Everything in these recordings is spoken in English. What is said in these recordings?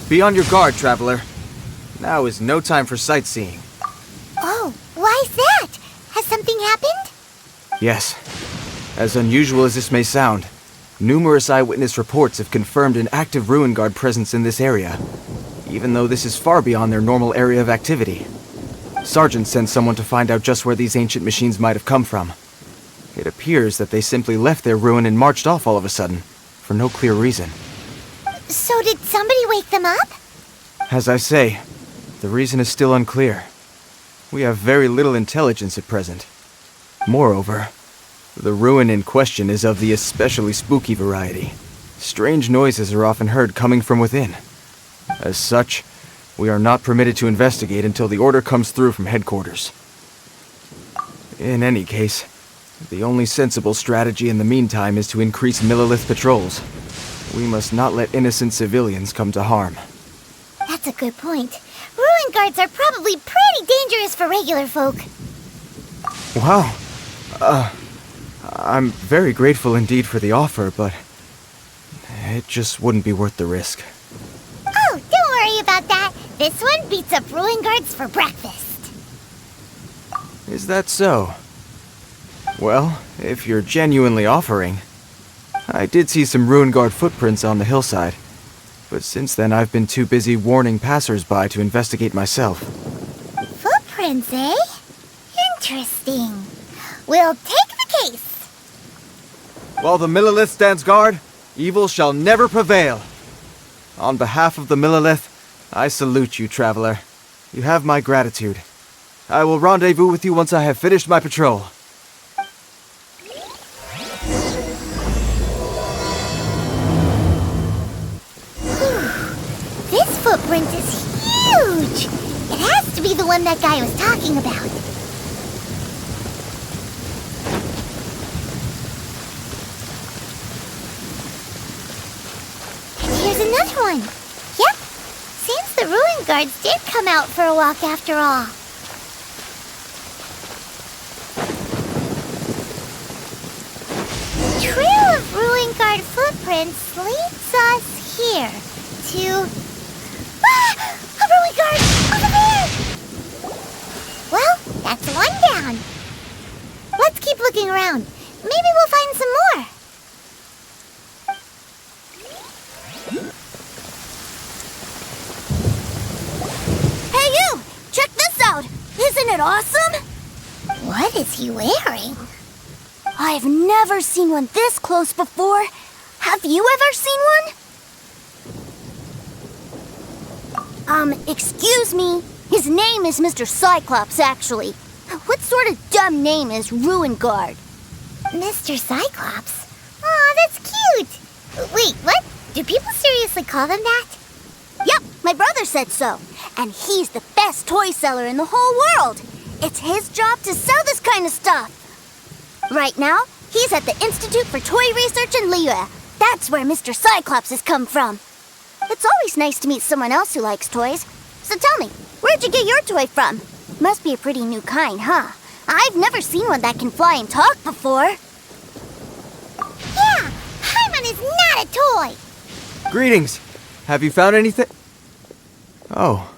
Be on your guard, traveler. Now is no time for sightseeing. Oh, why's that? Has something happened? Yes. As unusual as this may sound, numerous eyewitness reports have confirmed an active Ruin Guard presence in this area, even though this is far beyond their normal area of activity. Sergeant sent someone to find out just where these ancient machines might have come from. It appears that they simply left their ruin and marched off all of a sudden, for no clear reason. So did somebody wake them up? As I say, the reason is still unclear. We have very little intelligence at present. Moreover, the ruin in question is of the especially spooky variety. Strange noises are often heard coming from within. As such, we are not permitted to investigate until the order comes through from headquarters. In any case, the only sensible strategy in the meantime is to increase Millilith patrols. We must not let innocent civilians come to harm. That's a good point. Ruin guards are probably pretty dangerous for regular folk. Wow. I'm very grateful indeed for the offer, but it just wouldn't be worth the risk. Oh, don't worry about that. This one beats up ruin guards for breakfast. Is that so? Well, if you're genuinely offering. I did see some Ruin Guard footprints on the hillside, but since then I've been too busy warning passers-by to investigate myself. Footprints, eh? Interesting. We'll take the case. While the Millilith stands guard, evil shall never prevail. On behalf of the Millilith, I salute you, traveler. You have my gratitude. I will rendezvous with you once I have finished my patrol. This footprint is huge! It has to be the one that guy was talking about. And here's another one. Yep. Seems the Ruin Guards did come out for a walk after all. The trail of Ruin Guard footprints leads us here to... Ah! A Ruin Guard! Over there! Well, that's one down. Let's keep looking around. Maybe we'll find some more. Hey you! Check this out! Isn't it awesome? What is he wearing? I've never seen one this close before. Have you ever seen one? Excuse me. His name is Mr. Cyclops, actually. What sort of dumb name is Ruin Guard? Mr. Cyclops? Aw, that's cute. Wait, what? Do people seriously call them that? Yep, my brother said so. And he's the best toy seller in the whole world. It's his job to sell this kind of stuff. Right now, he's at the Institute for Toy Research in Liyue. That's where Mr. Cyclops has come from. It's always nice to meet someone else who likes toys. So tell me, where'd you get your toy from? Must be a pretty new kind, huh? I've never seen one that can fly and talk before. Yeah, Paimon is not a toy. Greetings! Have you found anything? Oh.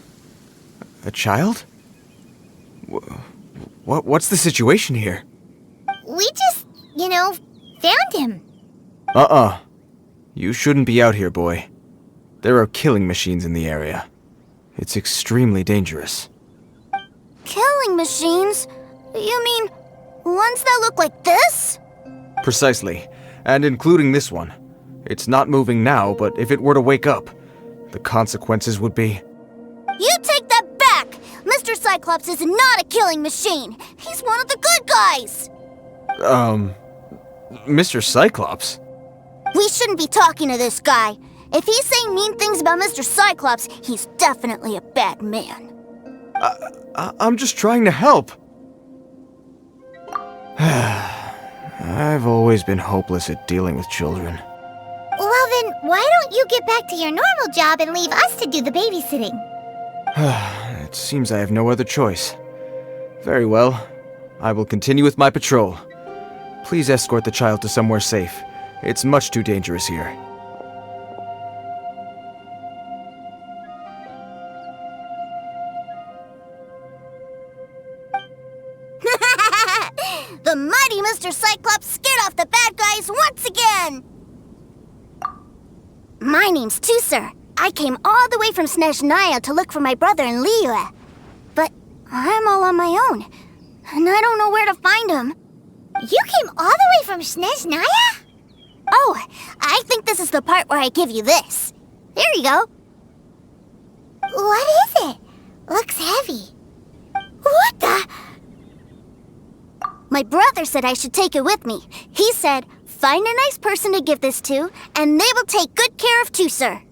A child? What's the situation here? We just, found him. You shouldn't be out here, boy. There are killing machines in the area. It's extremely dangerous. Killing machines? You mean ones that look like this? Precisely, and including this one. It's not moving now, but if it were to wake up, the consequences would be... You take that back! Mr. Cyclops is not a killing machine. He's one of the good guys. Mr. Cyclops? We shouldn't be talking to this guy. If he's saying mean things about Mr. Cyclops, he's definitely a bad man. I'm just trying to help. I've always been hopeless at dealing with children. Well then, why don't you get back to your normal job and leave us to do the babysitting? It seems I have no other choice. Very well. I will continue with my patrol. Please escort the child to somewhere safe. It's much too dangerous here. The mighty Mr. Cyclops scared off the bad guys once again! My name's Tusser. I came all the way from Snezhnaya to look for my brother in Liyue. But I'm all on my own, and I don't know where to find him. You came all the way from Snezhnaya? Oh, I think this is the part where I give you this. Here you go. What is it? Looks heavy. What the? My brother said I should take it with me. He said, find a nice person to give this to, and they will take good care of Tusser.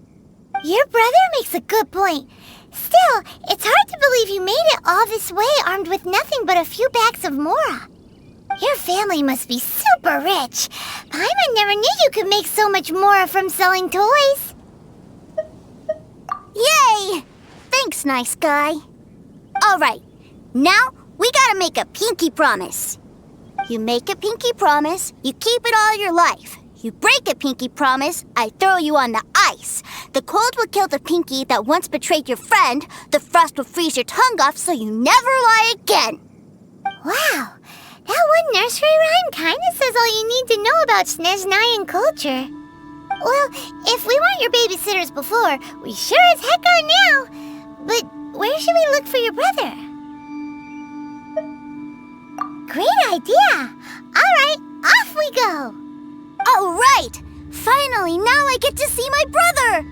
Your brother makes a good point. Still, it's hard to believe you made it all this way armed with nothing but a few bags of Mora. Your family must be super rich. Paimon never knew you could make so much Mora from selling toys. Yay! Thanks, nice guy. All right, now we gotta make a pinky promise. You make a pinky promise, you keep it all your life. You break a pinky promise, I throw you on the ice. The cold will kill the pinky that once betrayed your friend. The frost will freeze your tongue off so you never lie again. Wow, that one nursery rhyme kinda says all you need to know about Snezhnayan culture. Well, if we weren't your babysitters before, we sure as heck are now. But where should we look for your brother? Great idea! All right, off we go! All right! Finally, now I get to see my brother!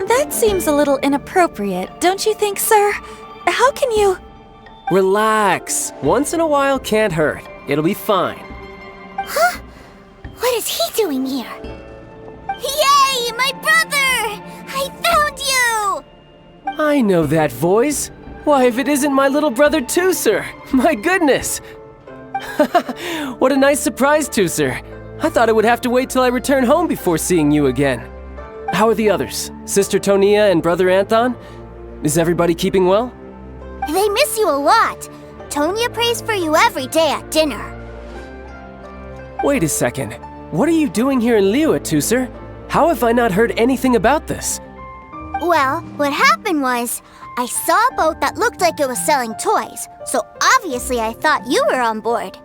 That seems a little inappropriate, don't you think, sir? How can you... Relax. Once in a while can't hurt. It'll be fine. Huh? What is he doing here? Yay, my brother! I found you! I know that voice. Why, if it isn't my little brother Tusser! My goodness! What a nice surprise, Tusser. I thought I would have to wait till I return home before seeing you again. How are the others? Sister Tonia and Brother Anthon? Is everybody keeping well? They miss you a lot. Tonia prays for you every day at dinner. Wait a second. What are you doing here in Liyue, Tusser? How have I not heard anything about this? Well, what happened was, I saw a boat that looked like it was selling toys, so obviously I thought you were on board.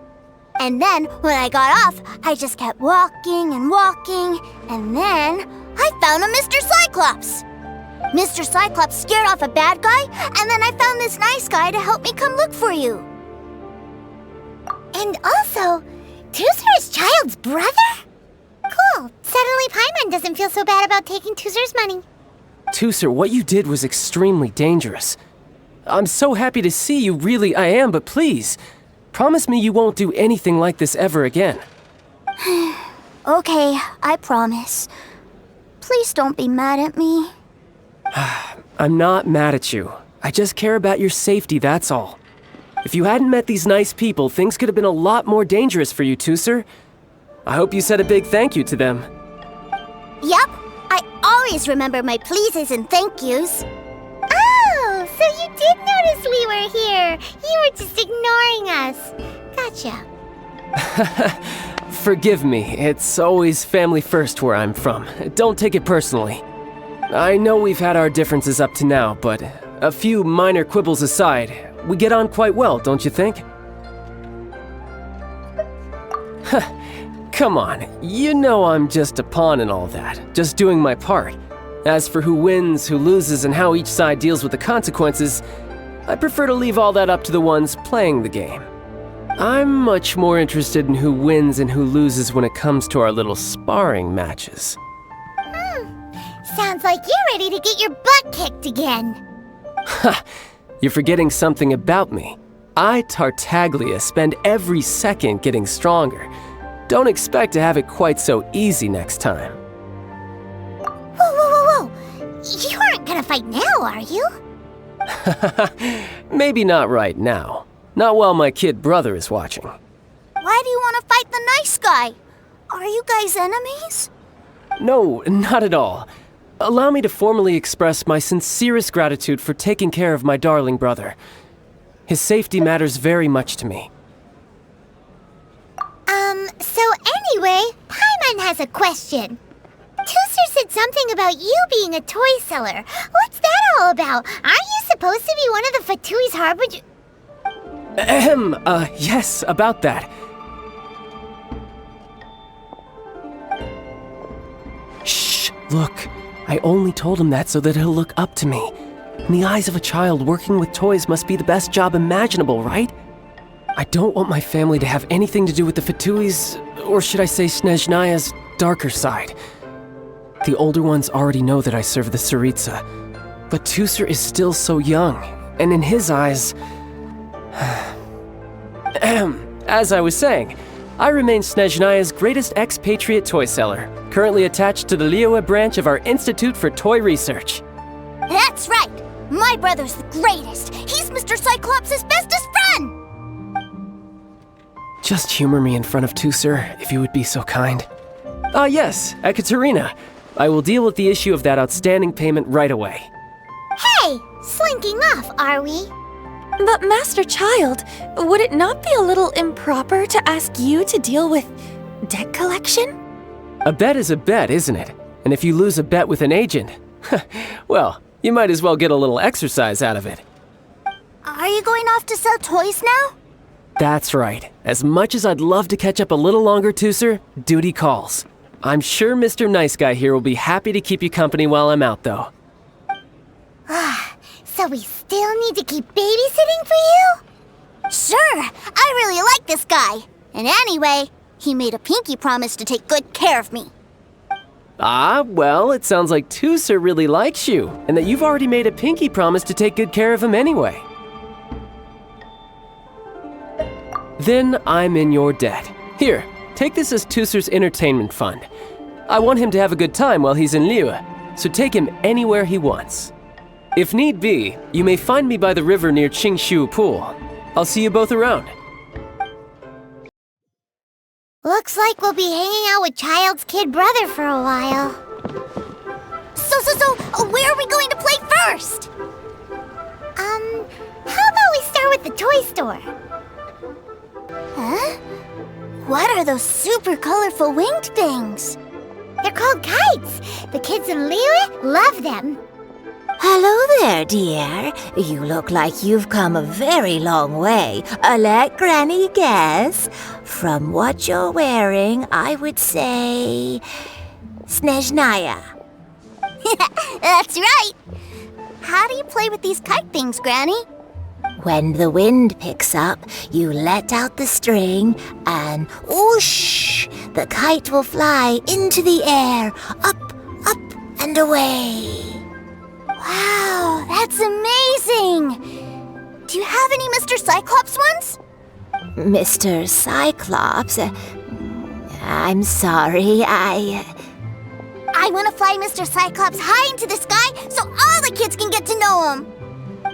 And then, when I got off, I just kept walking and walking, and then I found a Mr. Cyclops! Mr. Cyclops scared off a bad guy, and then I found this nice guy to help me come look for you. And also, Tusser is Childe's brother? Cool. Suddenly Paimon doesn't feel so bad about taking Tusser's money. Tusser, what you did was extremely dangerous. I'm so happy to see you, really I am, but please, promise me you won't do anything like this ever again. Okay, I promise. Please don't be mad at me. I'm not mad at you. I just care about your safety, that's all. If you hadn't met these nice people, things could have been a lot more dangerous for you, Tusser. I hope you said a big thank you to them. Yep, I always remember my pleases and thank yous. Oh, so you did notice we were here. You were just ignoring us. Gotcha. Forgive me, it's always family first where I'm from. Don't take it personally. I know we've had our differences up to now, but a few minor quibbles aside, we get on quite well, don't you think? Come on, you know I'm just a pawn and all that, just doing my part. As for who wins, who loses, and how each side deals with the consequences, I prefer to leave all that up to the ones playing the game. I'm much more interested in who wins and who loses when it comes to our little sparring matches. Sounds like you're ready to get your butt kicked again. Ha! You're forgetting something about me. I, Tartaglia, spend every second getting stronger. Don't expect to have it quite so easy next time. Whoa. You aren't gonna fight now, are you? Maybe not right now. Not while my kid brother is watching. Why do you want to fight the nice guy? Are you guys enemies? No, not at all. Allow me to formally express my sincerest gratitude for taking care of my darling brother. His safety matters very much to me. So anyway, Paimon has a question. Tusser said something about you being a toy seller. What's that all about? Aren't you supposed to be one of the Fatui Yes, about that. Shh, look. I only told him that so that he'll look up to me. In the eyes of a child, working with toys must be the best job imaginable, right? I don't want my family to have anything to do with the Fatui's, or should I say Snezhnaya's, darker side. The older ones already know that I serve the Tsaritsa, but Tusser is still so young, and in his eyes... As I was saying, I remain Snezhnaya's greatest expatriate toy seller, currently attached to the Liyue branch of our Institute for Toy Research. That's right! My brother's the greatest! He's Mr. Cyclops' bestest friend! Just humor me in front of Tusser, if you would be so kind. Yes, Ekaterina. I will deal with the issue of that outstanding payment right away. Hey, slinking off, are we? But Master Childe, would it not be a little improper to ask you to deal with debt collection? A bet is a bet, isn't it? And if you lose a bet with an agent, well, you might as well get a little exercise out of it. Are you going off to sell toys now? That's right. As much as I'd love to catch up a little longer, Tusser, duty calls. I'm sure Mr. Nice Guy here will be happy to keep you company while I'm out, though. So we still need to keep babysitting for you? Sure, I really like this guy. And anyway, he made a pinky promise to take good care of me. Well, it sounds like Tusser really likes you, and that you've already made a pinky promise to take good care of him anyway. Then I'm in your debt. Here, take this as Tusser's entertainment fund. I want him to have a good time while he's in Liyue, so take him anywhere he wants. If need be, you may find me by the river near Qingshu Pool. I'll see you both around. Looks like we'll be hanging out with Childe's kid brother for a while. So, where are we going to play first? How about we start with the toy store? Huh? What are those super colorful winged things? They're called kites. The kids in Liyue love them. Hello there, dear. You look like you've come a very long way. Let Granny guess. From what you're wearing, I would say... Snezhnaya. That's right. How do you play with these kite things, Granny? When the wind picks up, you let out the string and whoosh! The kite will fly into the air, up, and away. Wow, that's amazing! Do you have any Mr. Cyclops ones? Mr. Cyclops? I'm sorry, I want to fly Mr. Cyclops high into the sky so all the kids can get to know him.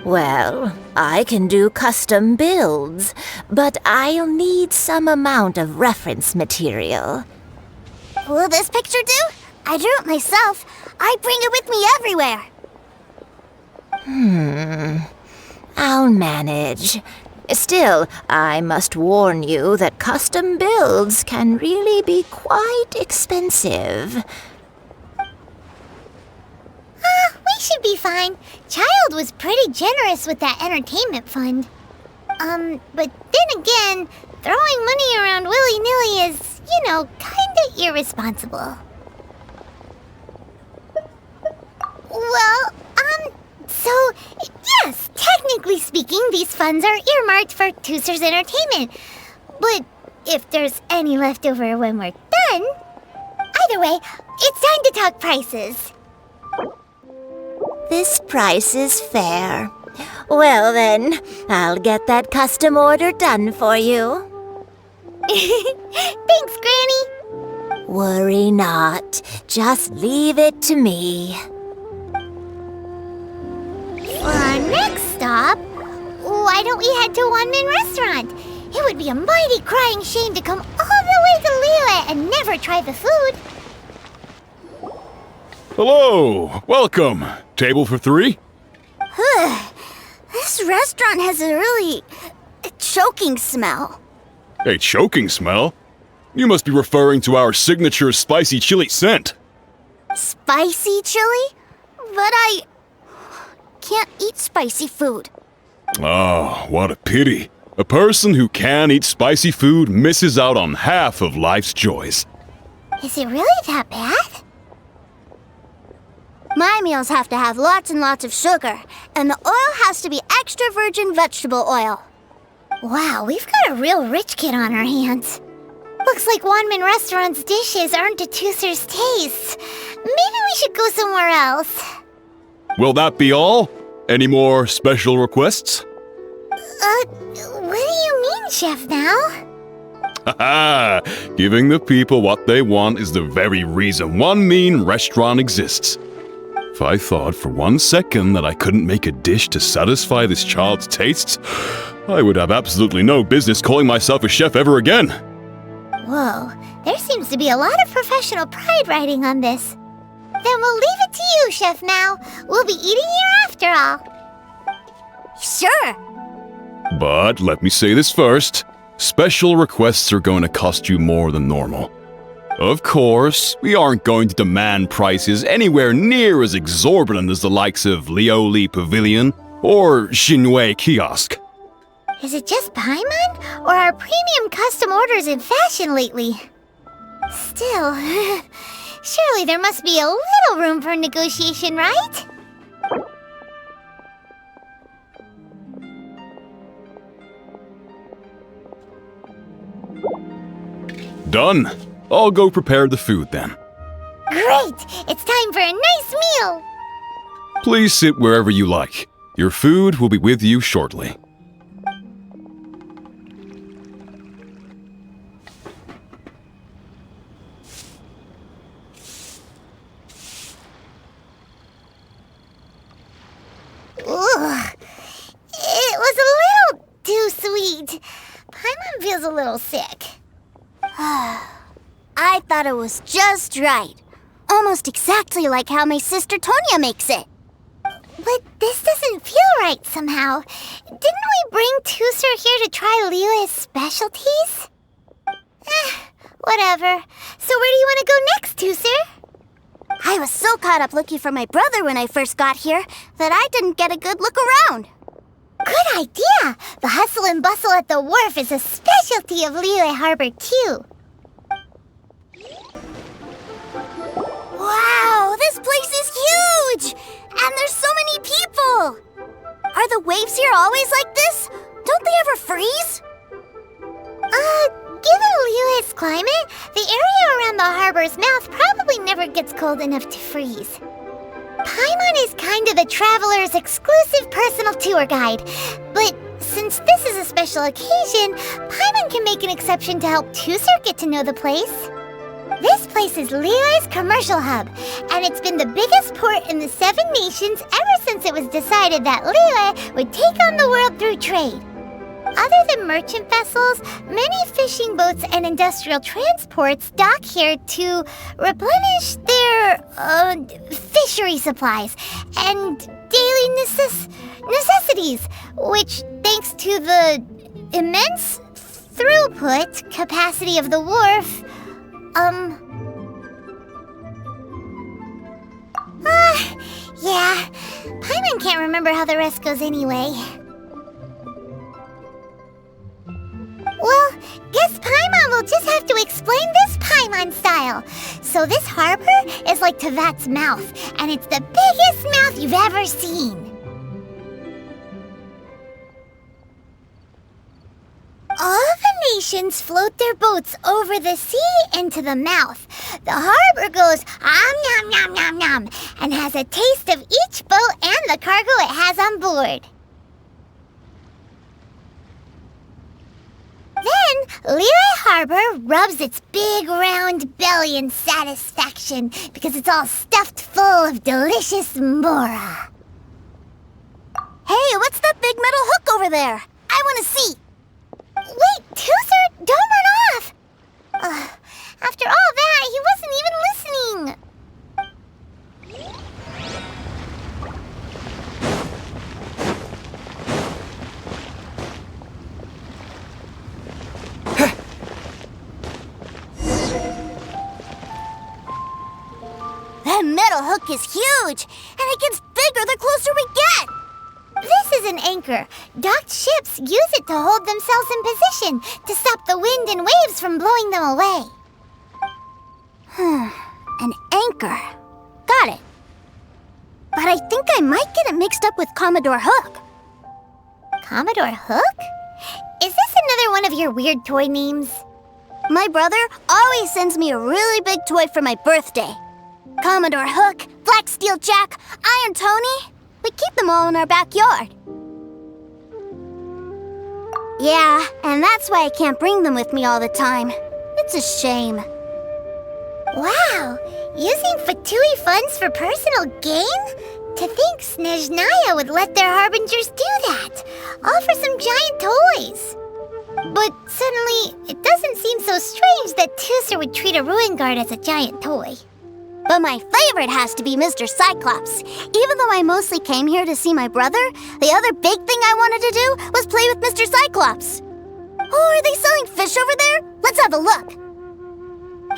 Well, I can do custom builds, but I'll need some amount of reference material. Will this picture do? I drew it myself. I bring it with me everywhere. I'll manage. Still, I must warn you that custom builds can really be quite expensive. We should be fine. Childe was pretty generous with that entertainment fund. But then again, throwing money around willy-nilly is, kinda irresponsible. Well, so, yes, technically speaking, these funds are earmarked for Tusser's entertainment. But if there's any left over when we're done... Either way, it's time to talk prices. This price is fair. Well then, I'll get that custom order done for you. Thanks, Granny. Worry not. Just leave it to me. For our next stop, why don't we head to a one-man restaurant? It would be a mighty crying shame to come all the way to Liyue and never try the food. Hello, welcome. Table for 3? This restaurant has a really choking smell. A choking smell? You must be referring to our signature spicy chili scent. Spicy chili? But I can't eat spicy food. Oh, what a pity. A person who can't eat spicy food misses out on half of life's joys. Is it really that bad? My meals have to have lots and lots of sugar, and the oil has to be extra virgin vegetable oil. Wow, we've got a real rich kid on our hands. Looks like Wanmin Restaurant's dishes aren't to Tooser's taste. Maybe we should go somewhere else. Will that be all? Any more special requests? What do you mean, Chef now? Haha! Giving the people what they want is the very reason one mean restaurant exists. If I thought for 1 second that I couldn't make a dish to satisfy this child's tastes, I would have absolutely no business calling myself a chef ever again. Whoa, there seems to be a lot of professional pride riding on this. Then we'll leave it to you, Chef Mao. We'll be eating here after all. Sure. But let me say this first. Special requests are going to cost you more than normal. Of course, we aren't going to demand prices anywhere near as exorbitant as the likes of Lioli Pavilion or Xinwei Kiosk. Is it just Paimon, or are premium custom orders in fashion lately? Still, surely there must be a little room for negotiation, right? Done. I'll go prepare the food then. Great! It's time for a nice meal! Please sit wherever you like. Your food will be with you shortly. Ugh. It was a little too sweet. Paimon feels a little sick. I thought it was just right. Almost exactly like how my sister Tonya makes it. But this doesn't feel right somehow. Didn't we bring Tooser here to try Liyue's specialties? Whatever. So where do you want to go next, Tooser? I was so caught up looking for my brother when I first got here that I didn't get a good look around. Good idea! The hustle and bustle at the wharf is a specialty of Liyue Harbor, too. Wow, this place is huge! And there's so many people! Are the waves here always like this? Don't they ever freeze? Given Liyue's climate, the area around the harbor's mouth probably never gets cold enough to freeze. Paimon is kind of the traveler's exclusive personal tour guide, but since this is a special occasion, Paimon can make an exception to help Tooser get to know the place. This place is Liyue's commercial hub, and it's been the biggest port in the 7 nations ever since it was decided that Liyue would take on the world through trade. Other than merchant vessels, many fishing boats and industrial transports dock here to replenish their fishery supplies and daily necessities, which, thanks to the immense throughput capacity of the wharf, yeah, Paimon can't remember how the rest goes anyway. Well, guess Paimon will just have to explain this Paimon style. So this harbor is like Tevat's mouth, and it's the biggest mouth you've ever seen. All the nations float their boats over the sea into the mouth. The harbor goes nom nom nom nom and has a taste of each boat and the cargo it has on board. Then, Liyue Harbor rubs its big round belly in satisfaction because it's all stuffed full of delicious mora. Hey, what's that big metal hook over there? I want to see. Wait, Tooser, don't run off! After all that, he wasn't even listening. That metal hook is huge, and it gets bigger the closer we get. This is an anchor. Docked ships use it to hold themselves in position to stop the wind and waves from blowing them away. An anchor. Got it. But I think I might get it mixed up with Commodore Hook. Commodore Hook? Is this another one of your weird toy names? My brother always sends me a really big toy for my birthday. Commodore Hook, Black Steel Jack, Iron Tony. We keep them all in our backyard. Yeah, and that's why I can't bring them with me all the time. It's a shame. Wow! Using Fatui funds for personal gain? To think Snezhnaya would let their harbingers do that, all for some giant toys. But suddenly, it doesn't seem so strange that Tooser would treat a ruin guard as a giant toy. But my favorite has to be Mr. Cyclops. Even though I mostly came here to see my brother, the other big thing I wanted to do was play with Mr. Cyclops. Oh, are they selling fish over there? Let's have a look.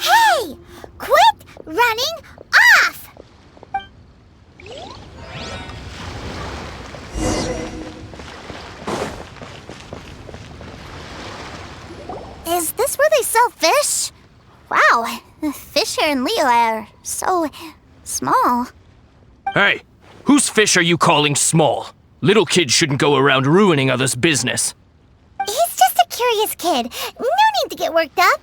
Hey! Quit running off! Is this where they sell fish? Wow, the fish here in Leo are so small. Hey, whose fish are you calling small? Little kids shouldn't go around ruining others' business. He's just a curious kid. No need to get worked up.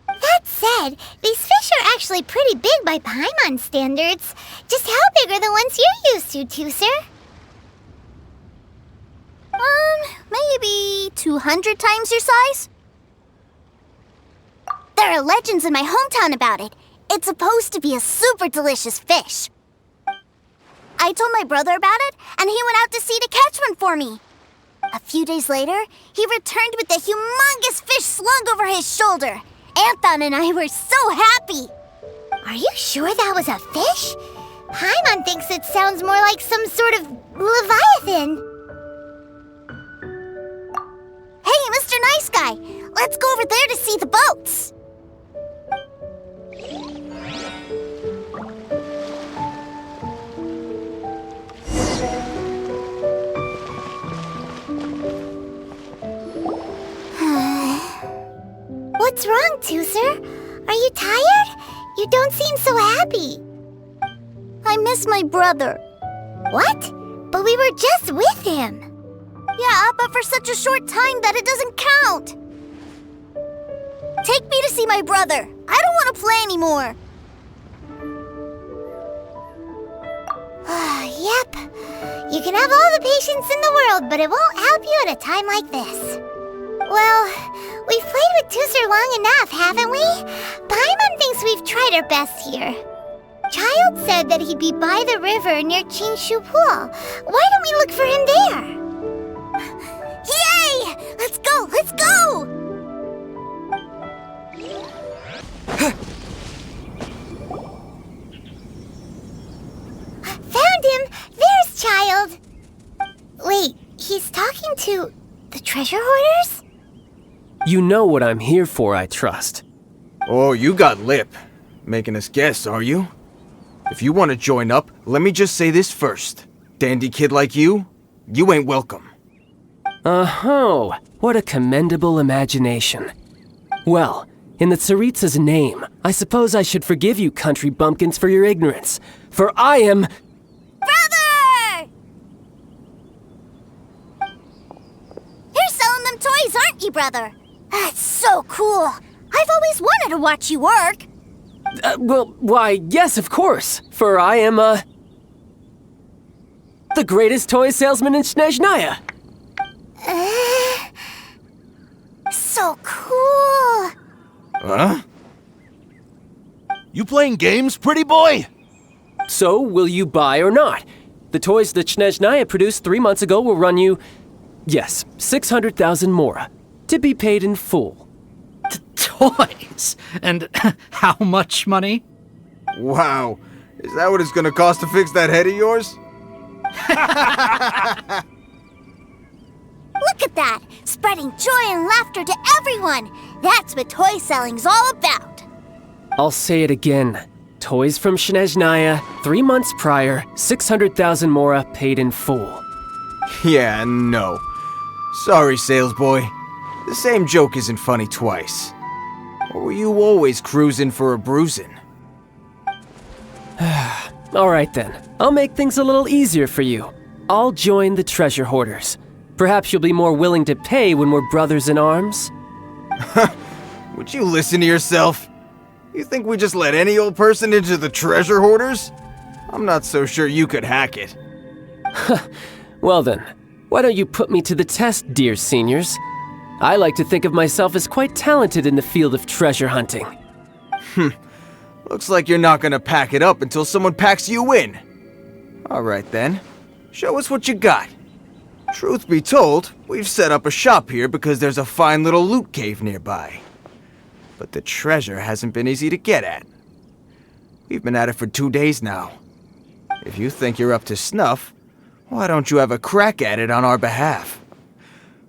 That said, these fish are actually pretty big by Paimon standards. Just how big are the ones you're used to, Tooser? Maybe 200 times your size? There are legends in my hometown about it. It's supposed to be a super delicious fish. I told my brother about it, and he went out to sea to catch one for me. A few days later, he returned with a humongous fish slung over his shoulder. Anthon and I were so happy. Are you sure that was a fish? Paimon thinks it sounds more like some sort of leviathan. Hey, Mr. Nice Guy, let's go over there to see the boats. What's wrong, Tooser? Are you tired? You don't seem so happy. I miss my brother. What? But we were just with him. Yeah, but for such a short time that it doesn't count. Take me to see my brother. I don't want to play anymore. Yep. You can have all the patience in the world, but it won't help you at a time like this. Well, we've played with Tooser long enough, haven't we? Paimon thinks we've tried our best here. Childe said that he'd be by the river near Chingshu Pool. Why don't we look for him there? Yay! Let's go! Let's go! Found him! There's Childe! Wait, he's talking to the treasure hoarders? You know what I'm here for, I trust. Oh, you got lip. Making us guess, are you? If you want to join up, let me just say this first. Dandy kid like you ain't welcome. Oh, what a commendable imagination. Well, in the Tsaritsa's name, I suppose I should forgive you country bumpkins for your ignorance, for I am... Brother! You're selling them toys, aren't you, brother? That's so cool. I've always wanted to watch you work. Why, yes, of course, for I am, the greatest toy salesman in Snezhnaya. So cool. Huh? You playing games, pretty boy? So, will you buy or not? The toys that Snezhnaya produced 3 months ago will run you, yes, 600,000 mora, to be paid in full. Toys? And how much money? Wow. Is that what it's gonna cost to fix that head of yours? Look at that! Spreading joy and laughter to everyone! That's what toy selling's all about! I'll say it again. Toys from Snezhnaya, 3 months prior, 600,000 mora paid in full. Yeah, no. Sorry, salesboy. The same joke isn't funny twice. Or were you always cruising for a bruising? Alright then, I'll make things a little easier for you. I'll join the treasure hoarders. Perhaps you'll be more willing to pay when we're brothers in arms? Would you listen to yourself? You think we just let any old person into the treasure hoarders? I'm not so sure you could hack it. Well then, why don't you put me to the test, dear seniors? I like to think of myself as quite talented in the field of treasure hunting. Looks like you're not gonna pack it up until someone packs you in. Alright then, show us what you got. Truth be told, we've set up a shop here because there's a fine little loot cave nearby. But the treasure hasn't been easy to get at. We've been at it for 2 days now. If you think you're up to snuff, why don't you have a crack at it on our behalf?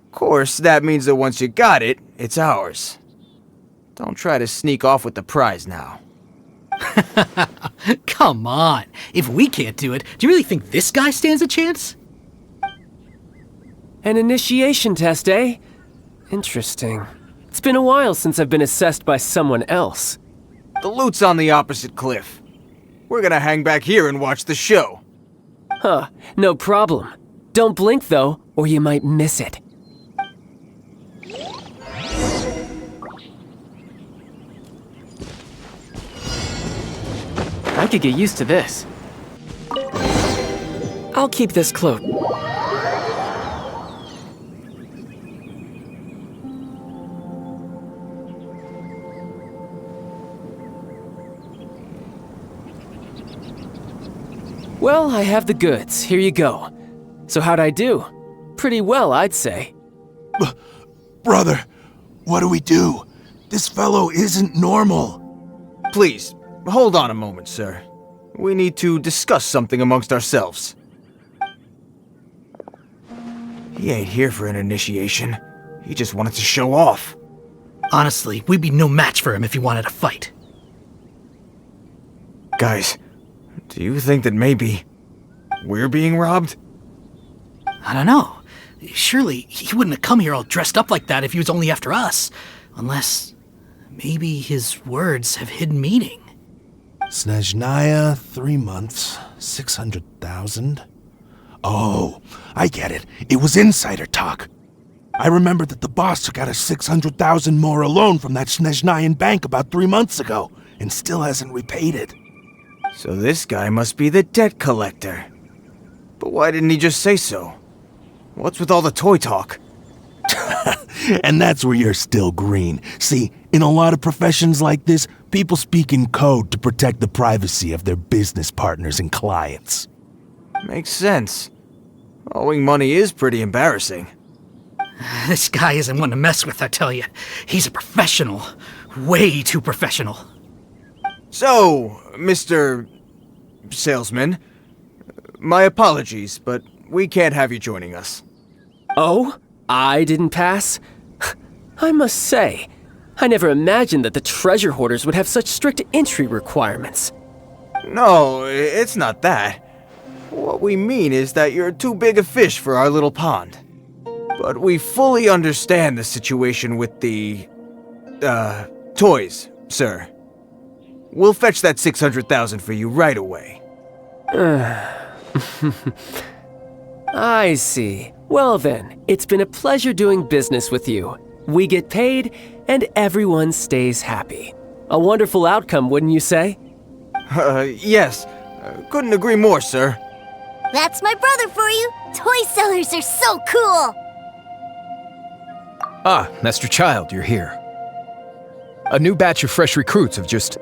Of course, that means that once you got it, it's ours. Don't try to sneak off with the prize now. Come on. If we can't do it, do you really think this guy stands a chance? An initiation test, eh? Interesting. It's been a while since I've been assessed by someone else. The loot's on the opposite cliff. We're gonna hang back here and watch the show. Huh, no problem. Don't blink though, or you might miss it. I could get used to this. I'll keep this cloak. Well, I have the goods. Here you go. So how'd I do? Pretty well, I'd say. Brother, what do we do? This fellow isn't normal. Please, hold on a moment, sir. We need to discuss something amongst ourselves. He ain't here for an initiation. He just wanted to show off. Honestly, we'd be no match for him if he wanted to fight. Guys, do you think that maybe we're being robbed? I don't know. Surely he wouldn't have come here all dressed up like that if he was only after us. Unless maybe his words have hidden meaning. Snezhnaya, 3 months, 600,000. Oh, I get it. It was insider talk. I remember that the boss took out a 600,000 more loan from that Snezhnayan bank about 3 months ago, and still hasn't repaid it. So this guy must be the debt collector. But why didn't he just say so? What's with all the toy talk? And that's where you're still green. See, in a lot of professions like this, people speak in code to protect the privacy of their business partners and clients. Makes sense. Owing money is pretty embarrassing. This guy isn't one to mess with, I tell you. He's a professional. Way too professional. So, Mr. Salesman, my apologies, but we can't have you joining us. Oh? I didn't pass? I must say, I never imagined that the treasure hoarders would have such strict entry requirements. No, it's not that. What we mean is that you're too big a fish for our little pond. But we fully understand the situation with the, toys, sir. We'll fetch that 600,000 for you right away. I see. Well then, it's been a pleasure doing business with you. We get paid, and everyone stays happy. A wonderful outcome, wouldn't you say? Yes. Couldn't agree more, sir. That's my brother for you. Toy sellers are so cool. Ah, Master Childe, you're here. A new batch of fresh recruits have just...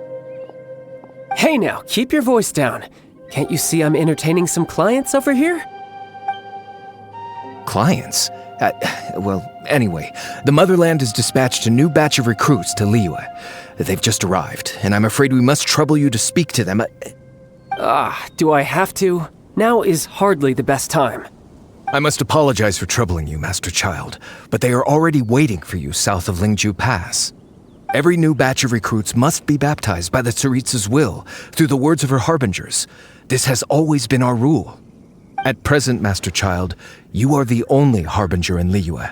Hey now, keep your voice down. Can't you see I'm entertaining some clients over here? Clients? Well, anyway, the Motherland has dispatched a new batch of recruits to Liyue. They've just arrived, and I'm afraid we must trouble you to speak to them. Do I have to? Now is hardly the best time. I must apologize for troubling you, Master Childe, but they are already waiting for you south of Lingju Pass. Every new batch of recruits must be baptized by the Tsaritsa's will, through the words of her harbingers. This has always been our rule. At present, Master Childe, you are the only Harbinger in Liyue.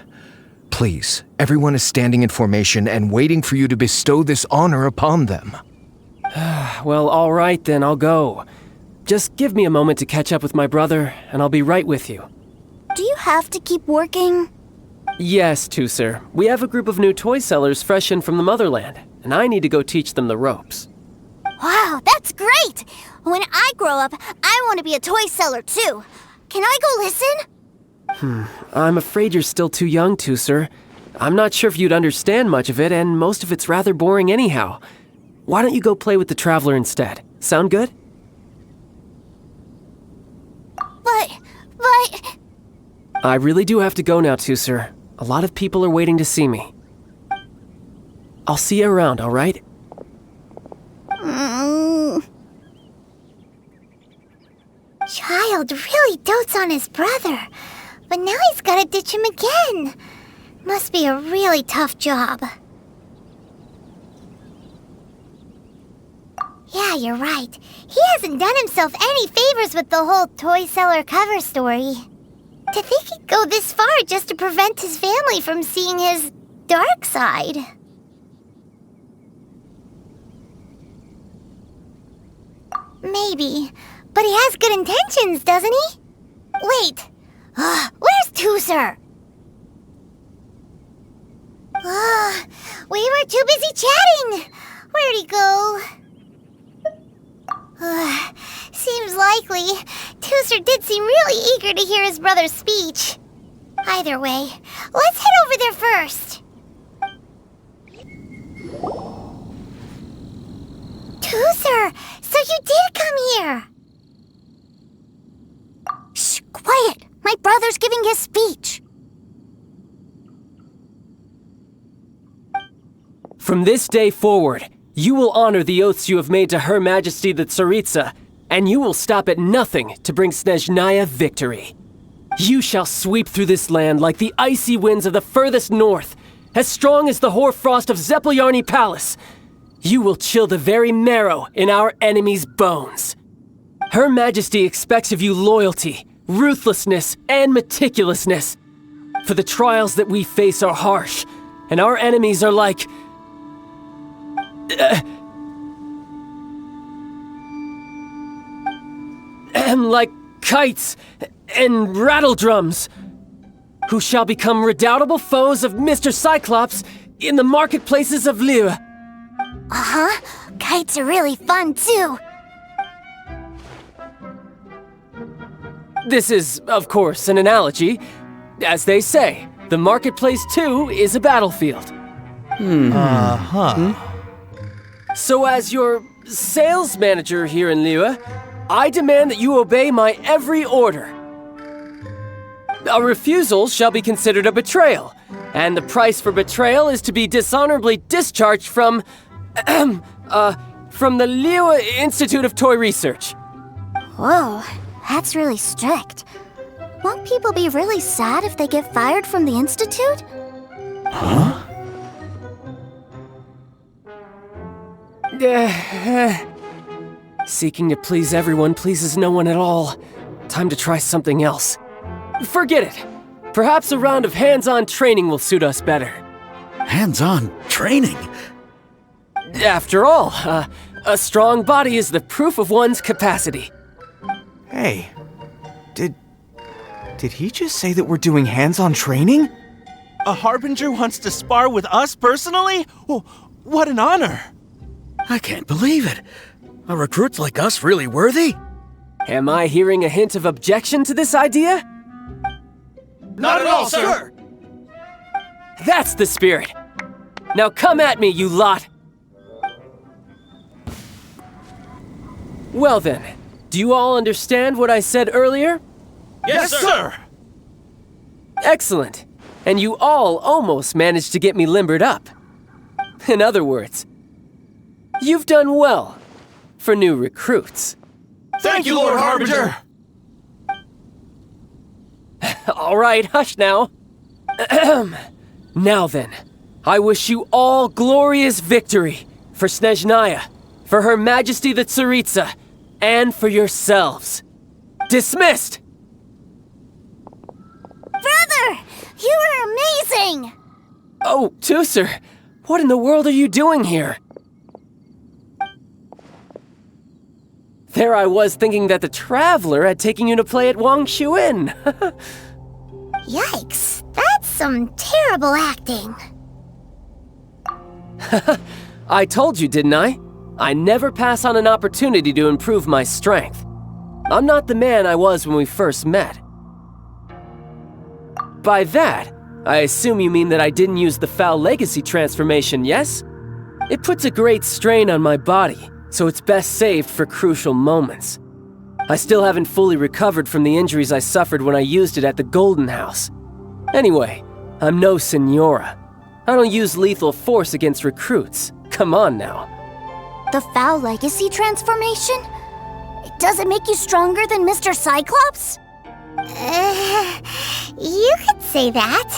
Please, everyone is standing in formation and waiting for you to bestow this honor upon them. Well, all right then, I'll go. Just give me a moment to catch up with my brother, and I'll be right with you. Do you have to keep working? Yes, Tusser. We have a group of new toy sellers fresh in from the motherland, and I need to go teach them the ropes. Wow, that's great! When I grow up, I want to be a toy seller too. Can I go listen? I'm afraid you're still too young, Tusser. I'm not sure if you'd understand much of it, and most of it's rather boring anyhow. Why don't you go play with the Traveler instead? Sound good? But... I really do have to go now, Tusser. A lot of people are waiting to see me. I'll see you around, all right? Childe really dotes on his brother, but now he's gotta ditch him again. Must be a really tough job. Yeah, you're right. He hasn't done himself any favors with the whole toy seller cover story. To think he'd go this far just to prevent his family from seeing his dark side. Maybe, but he has good intentions, doesn't he? Wait, where's Tusser? We were too busy chatting. Where'd he go? Seems likely. Tusser did seem really eager to hear his brother's speech. Either way, let's head over there first. Tusser, so you did come here. Shh, quiet! My brother's giving his speech. From this day forward, you will honor the oaths you have made to Her Majesty the Tsaritsa, and you will stop at nothing to bring Snezhnaya victory. You shall sweep through this land like the icy winds of the furthest north, as strong as the hoarfrost of Zeppeljärni Palace. You will chill the very marrow in our enemies' bones. Her Majesty expects of you loyalty, ruthlessness, and meticulousness. For the trials that we face are harsh, and our enemies are like... like kites and rattledrums, who shall become redoubtable foes of Mr. Cyclops in the marketplaces of Liyue. Kites are really fun too. This is, of course, an analogy. As they say, the marketplace too is a battlefield. So as your sales manager here in Liyue, I demand that you obey my every order. A refusal shall be considered a betrayal, and the price for betrayal is to be dishonorably discharged from the Liyue Institute of Toy Research. Whoa, that's really strict. Won't people be really sad if they get fired from the Institute? Seeking to please everyone pleases no one at all. Time to try something else. Forget it. Perhaps a round of hands-on training will suit us better. Hands-on training? After all, a strong body is the proof of one's capacity. Hey, did he just say that we're doing hands-on training? A Harbinger wants to spar with us personally? Oh, what an honor! I can't believe it. Are recruits like us really worthy? Am I hearing a hint of objection to this idea? Not at all, sir! That's the spirit. Now come at me, you lot! Well then, do you all understand what I said earlier? Yes, sir! Excellent. And you all almost managed to get me limbered up. In other words, you've done well for new recruits. Thank you, Lord Harbinger! All right, hush now. Now then, I wish you all glorious victory for Snezhnaya, for Her Majesty the Tsaritsa, and for yourselves. Dismissed! Brother! You were amazing! Oh, Tooser! What in the world are you doing here? There I was thinking that the Traveler had taken you to play at Wang Shuin. Yikes, that's some terrible acting. I told you, didn't I? I never pass on an opportunity to improve my strength. I'm not the man I was when we first met. By that, I assume you mean that I didn't use the Foul Legacy transformation, yes? It puts a great strain on my body, so it's best saved for crucial moments. I still haven't fully recovered from the injuries I suffered when I used it at the Golden House. Anyway, I'm no Senora. I don't use lethal force against recruits. Come on now. The Foul Legacy transformation? Does it make you stronger than Mr. Cyclops? You could say that.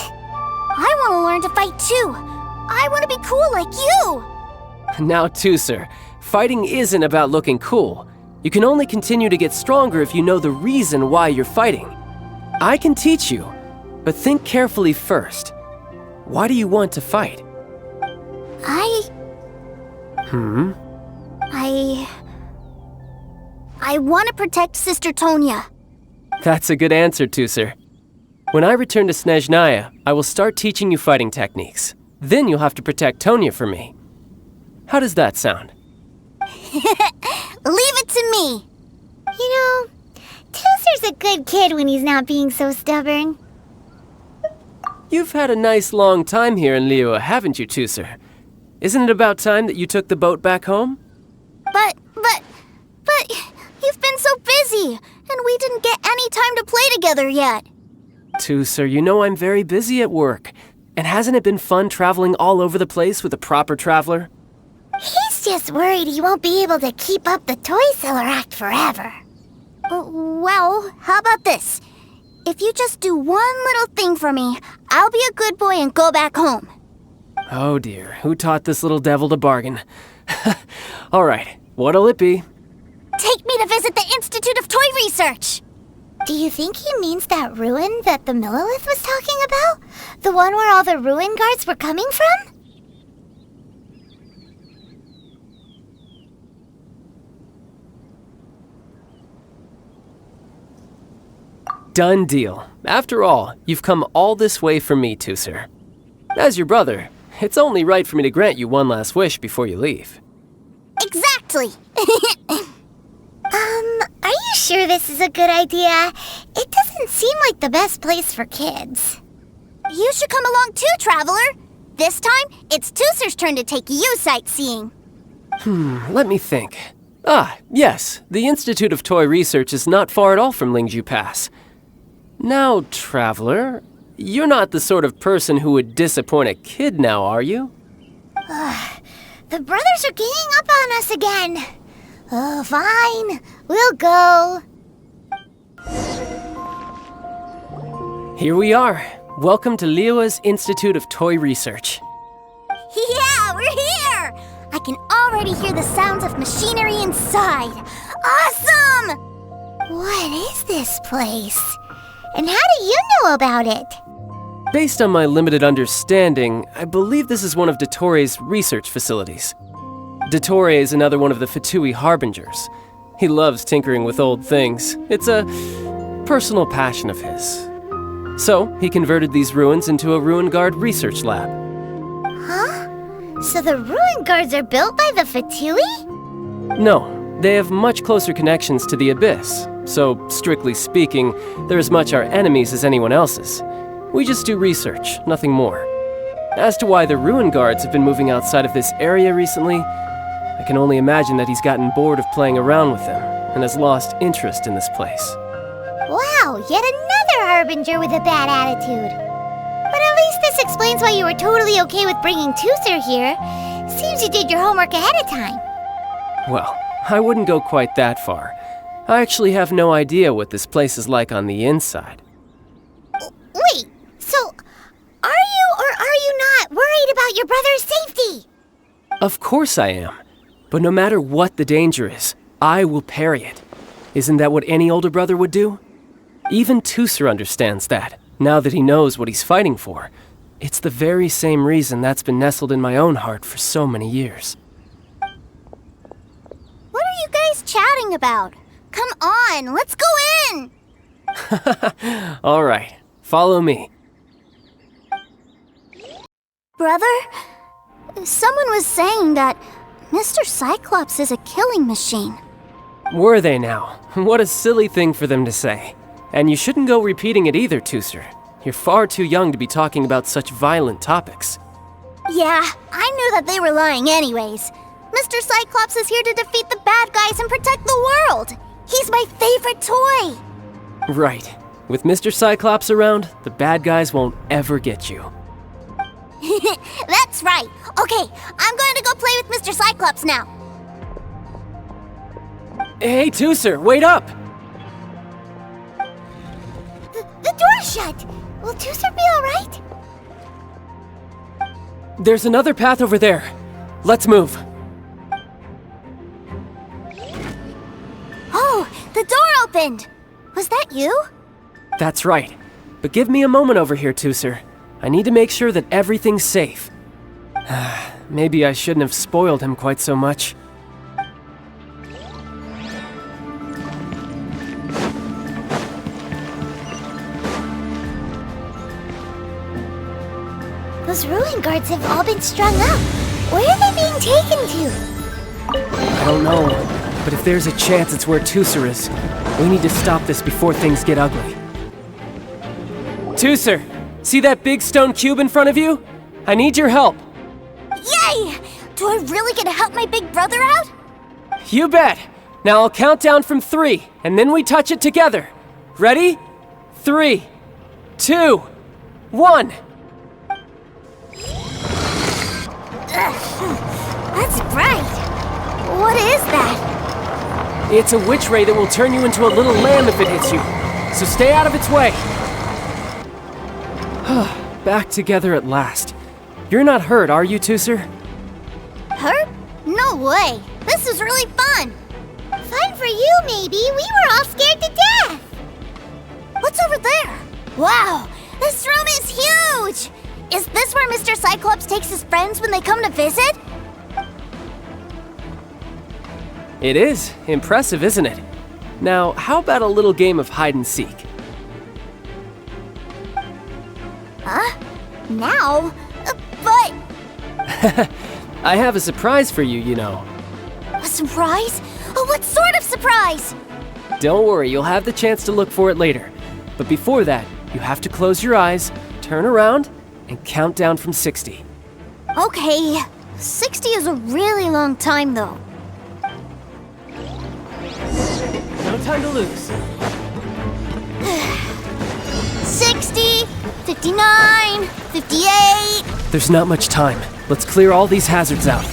I want to learn to fight too. I want to be cool like you. Now, Tooser, fighting isn't about looking cool. You can only continue to get stronger if you know the reason why you're fighting. I can teach you, but think carefully first. Why do you want to fight? I want to protect Sister Tonya. That's a good answer, Tooser. When I return to Snezhnaya, I will start teaching you fighting techniques. Then you'll have to protect Tonya for me. How does that sound? Leave it to me. You know, Tooser's a good kid when he's not being so stubborn. You've had a nice long time here in Liyue, haven't you, Tooser? Isn't it about time that you took the boat back home? But you've been so busy, and we didn't get any time to play together yet. Tooser, you know I'm very busy at work. And hasn't it been fun traveling all over the place with a proper traveler? He's just worried he won't be able to keep up the toy seller act forever. Well, how about this? If you just do one little thing for me, I'll be a good boy and go back home. Oh dear, who taught this little devil to bargain? All right, what'll it be? Take me to visit the Institute of Toy Research. Do you think he means that ruin that the Millilith was talking about? The one where all the ruin guards were coming from? Done deal. After all, you've come all this way for me, Tooser. As your brother, it's only right for me to grant you one last wish before you leave. Exactly. Are you sure this is a good idea? It doesn't seem like the best place for kids. You should come along too, Traveler. This time, it's Tooser's turn to take you sightseeing. Let me think. Ah, yes, the Institute of Toy Research is not far at all from Lingju Pass. Now, Traveler, you're not the sort of person who would disappoint a kid now, are you? The brothers are ganging up on us again. Oh, fine. We'll go. Here we are. Welcome to Liyue's Institute of Toy Research. Yeah, we're here! I can already hear the sounds of machinery inside. Awesome! What is this place? And how do you know about it? Based on my limited understanding, I believe this is one of Dottoro's research facilities. Dottore is another one of the Fatui Harbingers. He loves tinkering with old things. It's a personal passion of his. So, he converted these ruins into a Ruin Guard research lab. Huh? So the ruin guards are built by the Fatui? No, they have much closer connections to the Abyss. So, strictly speaking, they're as much our enemies as anyone else's. We just do research, nothing more. As to why the Ruin Guards have been moving outside of this area recently, I can only imagine that he's gotten bored of playing around with them and has lost interest in this place. Wow, yet another Harbinger with a bad attitude. But at least this explains why you were totally okay with bringing Tooser here. Seems you did your homework ahead of time. Well, I wouldn't go quite that far. I actually have no idea what this place is like on the inside. Wait, so are you or are you not worried about your brother's safety? Of course I am. But no matter what the danger is, I will parry it. Isn't that what any older brother would do? Even Tooser understands that. now that he knows what he's fighting for. It's the very same reason that's been nestled in my own heart for so many years. What are you guys chatting about? Come on, let's go in! All right, follow me. Brother, someone was saying that Mr. Cyclops is a killing machine. Were they now? What a silly thing for them to say. And you shouldn't go repeating it either, Tooser. You're far too young to be talking about such violent topics. Yeah, I knew that they were lying anyways. Mr. Cyclops is here to defeat the bad guys and protect the world. He's my favorite toy. Right. With Mr. Cyclops around, the bad guys won't ever get you. That's right. Okay, I'm going to go play with Mr. Cyclops now. Hey, Tooser, wait up! The door's shut. Will Tooser be alright? There's another path over there. Let's move. Oh, the door opened. Was that you? That's right. But give me a moment over here, Tooser. I need to make sure that everything's safe. Maybe I shouldn't have spoiled him quite so much. Those ruin guards have all been strung up. Where are they being taken to? I don't know, but if there's a chance it's where Tooser is, we need to stop this before things get ugly. Tooser, see that big stone cube in front of you? I need your help. Yay! Do I really get to help my big brother out? You bet. Now I'll count down from 3, and then we touch it together. Ready? 3, 2, 1. That's bright. What is that? It's a witch ray that will turn you into a little lamb if it hits you. So stay out of its way. Back together at last. You're not hurt, are you, Tooser? Hurt? No way. This is really fun. Fun for you, maybe. We were all scared to death. What's over there? Wow, this room is huge. Is this where Mr. Cyclops takes his friends when they come to visit? It is. Impressive, isn't it? Now, how about a little game of hide and seek? Huh? Now? But... I have a surprise for you, you know. A surprise? Oh, what sort of surprise? Don't worry, you'll have the chance to look for it later. But before that, you have to close your eyes, turn around, and count down from 60. Okay, 60 is a really long time, though. No time to lose. 60, 59, 58... There's not much time. Let's clear all these hazards out.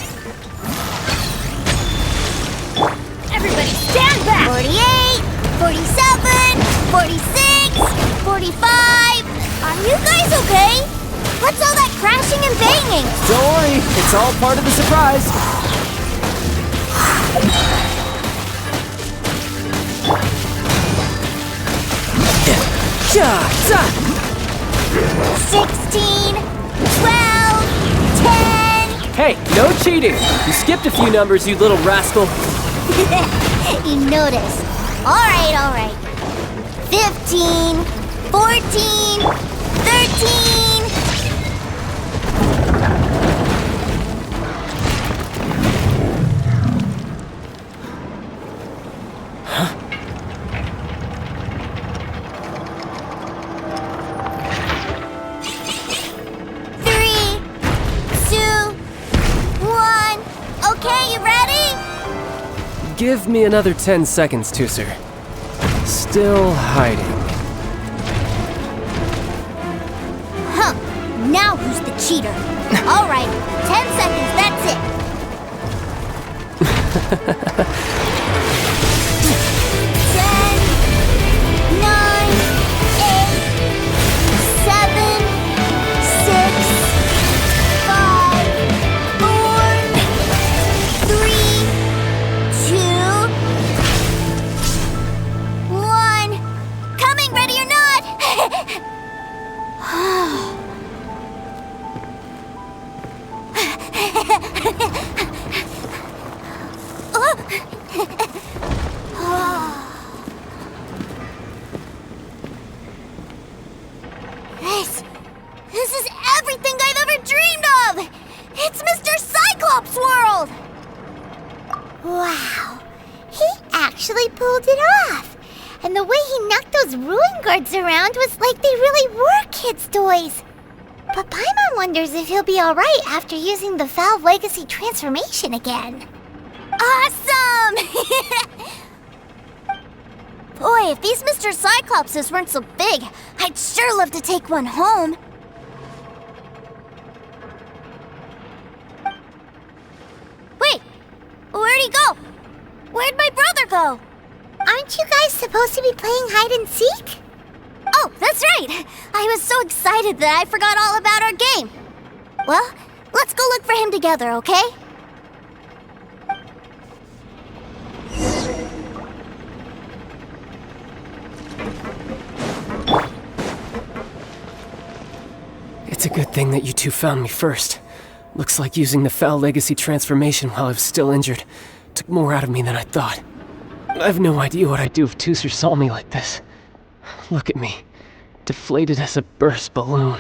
Everybody stand back! 48, 47, 46, 45... Are you guys okay? What's all that crashing and banging? Don't worry, it's all part of the surprise. Ja, za. 16, 12, 10... Hey, no cheating! You skipped a few numbers, you little rascal. You noticed. Alright. 15, 14, 13... Give me another 10 seconds, Tooser. Still hiding. Huh. Now who's the cheater? All right, 10 seconds, that's it. 10, 9, 8, 7, 6, 5, 4, 3, 2, 1. Coming, ready or not! knocked those ruin guards around was like they really were kids' toys. But Paimon wonders if he'll be alright after using the Valve Legacy transformation again. Awesome! Boy, if these Mr. Cyclopses weren't so big, I'd sure love to take one home. Wait, where'd he go? Where'd my brother go? Aren't you guys supposed to be playing hide and seek? Oh, that's right! I was so excited that I forgot all about our game. Well, let's go look for him together, okay? It's a good thing that you two found me first. Looks like using the Foul Legacy transformation while I was still injured took more out of me than I thought. I have no idea what I'd do if Tooser saw me like this. Look at me, deflated as a burst balloon.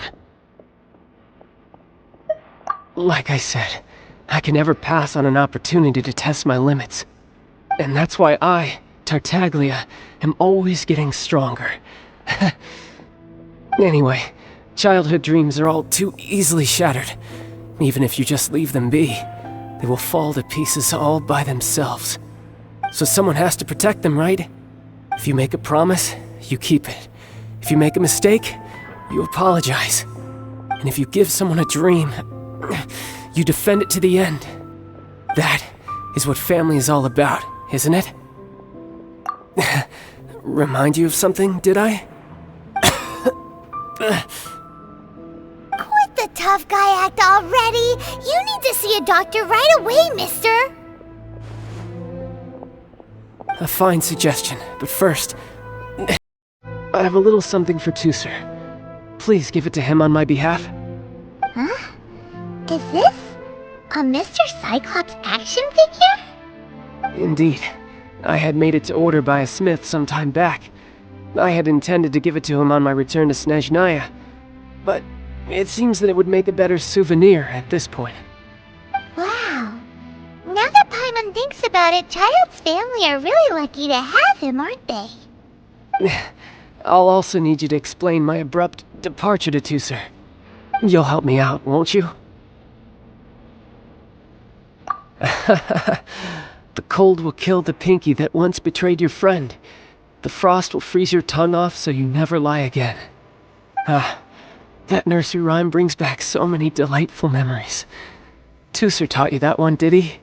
Like I said, I can never pass on an opportunity to test my limits. And that's why I, Tartaglia, am always getting stronger. Anyway, childhood dreams are all too easily shattered. Even if you just leave them be, they will fall to pieces all by themselves. So someone has to protect them, right? If you make a promise, you keep it. If you make a mistake, you apologize. And if you give someone a dream, you defend it to the end. That is what family is all about, isn't it? Remind you of something, did I? Quit the tough guy act already! You need to see a doctor right away, mister! A fine suggestion, but first, I have a little something for Tooser. Please give it to him on my behalf. Huh? Is this a Mr. Cyclops action figure? Indeed. I had made it to order by a smith some time back. I had intended to give it to him on my return to Snezhnaya, but it seems that it would make a better souvenir at this point. Wow. Now that Paimon thinks about it, Child's family are really lucky to have him, aren't they? I'll also need you to explain my abrupt departure to Tooser. You'll help me out, won't you? The cold will kill the pinky that once betrayed your friend. The frost will freeze your tongue off so you never lie again. Ah, that nursery rhyme brings back so many delightful memories. Tooser taught you that one, did he?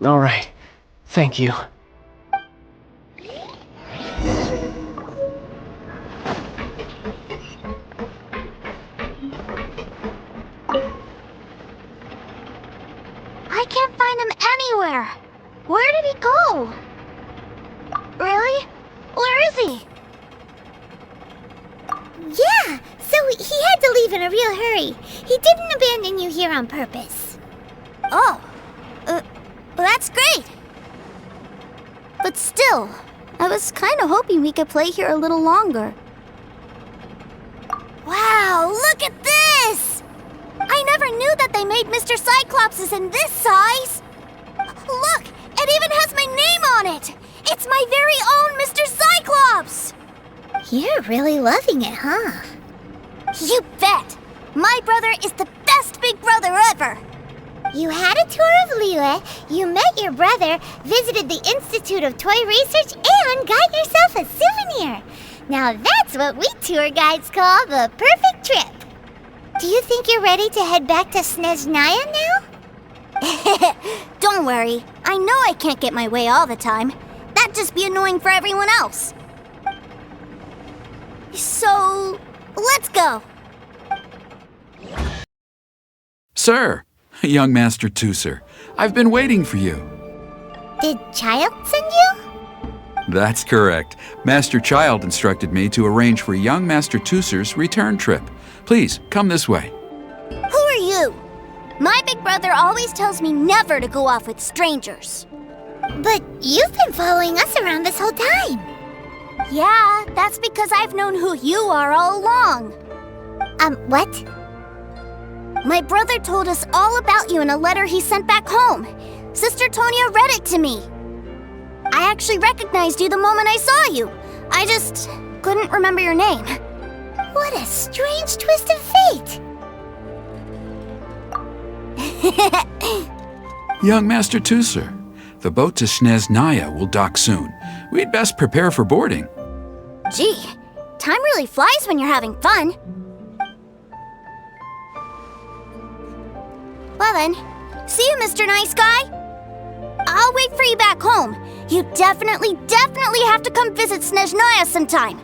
All right, thank you. I can't find him anywhere. Where did he go? Really? Where is he? Yeah, so he had to leave in a real hurry. He didn't abandon you here on purpose. Oh, that's great. But still, I was kind of hoping we could play here a little longer. Wow, look at this! I never knew that they made Mr. Cyclopses in this size. Look, it even has my name on it. It's my very own Mr. Cyclops! You're really loving it, huh? You bet! My brother is the best big brother ever! You had a tour of Liyue, you met your brother, visited the Institute of Toy Research, and got yourself a souvenir. Now that's what we tour guides call the perfect trip. Do you think you're ready to head back to Snezhnaya now? Don't worry, I know I can't get my way all the time. That'd just be annoying for everyone else. So, let's go. Sir, young Master Tooser, I've been waiting for you. Did Child send you? That's correct. Master Child instructed me to arrange for young Master Tooser's return trip. Please, come this way. Who are you? My big brother always tells me never to go off with strangers. But you've been following us around this whole time. Yeah, that's because I've known who you are all along. What? My brother told us all about you in a letter he sent back home. Sister Tonya read it to me. I actually recognized you the moment I saw you. I just couldn't remember your name. What a strange twist of fate! Young Master Tusser, the boat to Snezhnaya will dock soon. We'd best prepare for boarding. Gee, time really flies when you're having fun. Well then, see you, Mr. Nice Guy. I'll wait for you back home. You definitely have to come visit Snezhnaya sometime.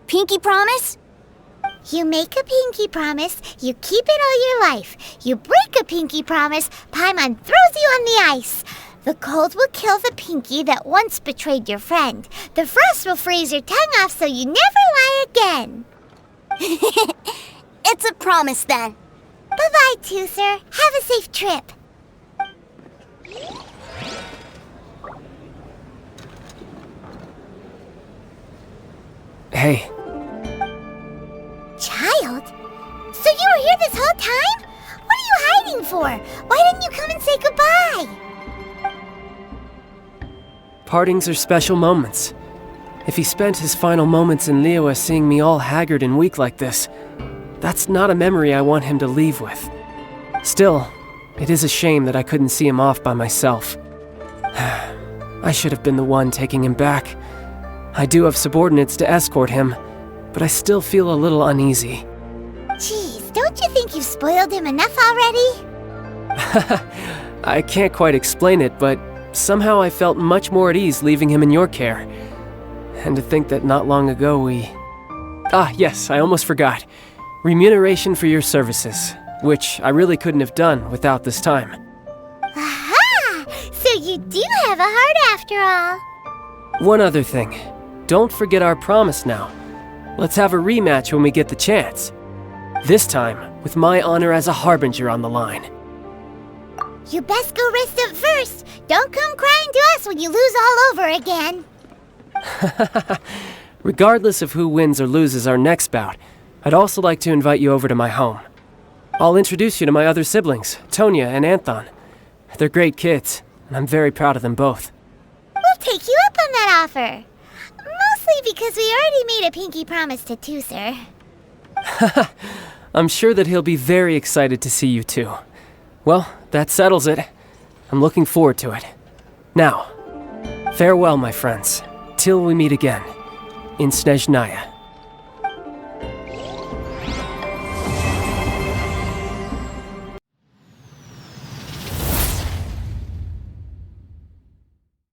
Pinky promise? You make a pinky promise, you keep it all your life. You break a pinky promise, Paimon throws you on the ice. The cold will kill the pinky that once betrayed your friend. The frost will freeze your tongue off so you never lie again. It's a promise then. Bye-bye, Tusser. Have a safe trip. Hey. Child? So you were here this whole time? What are you hiding for? Why didn't you come and say goodbye? Partings are special moments. If he spent his final moments in Liyue seeing me all haggard and weak like this, that's not a memory I want him to leave with. Still, it is a shame that I couldn't see him off by myself. I should have been the one taking him back. I do have subordinates to escort him, but I still feel a little uneasy. Jeez, don't you think you've spoiled him enough already? I can't quite explain it, but somehow I felt much more at ease leaving him in your care. And to think that not long ago we... Ah, yes, I almost forgot. Remuneration for your services, which I really couldn't have done without this time. Aha! So you do have a heart after all. One other thing. Don't forget our promise now. Let's have a rematch when we get the chance. This time, with my honor as a Harbinger on the line. You best go rest up first. Don't come crying to us when you lose all over again. Regardless of who wins or loses our next bout, I'd also like to invite you over to my home. I'll introduce you to my other siblings, Tonya and Anthon. They're great kids, and I'm very proud of them both. We'll take you up on that offer. Mostly because we already made a pinky promise to Tusser. I'm sure that he'll be very excited to see you too. Well, that settles it. I'm looking forward to it. Now, farewell, my friends, till we meet again in Snezhnaya.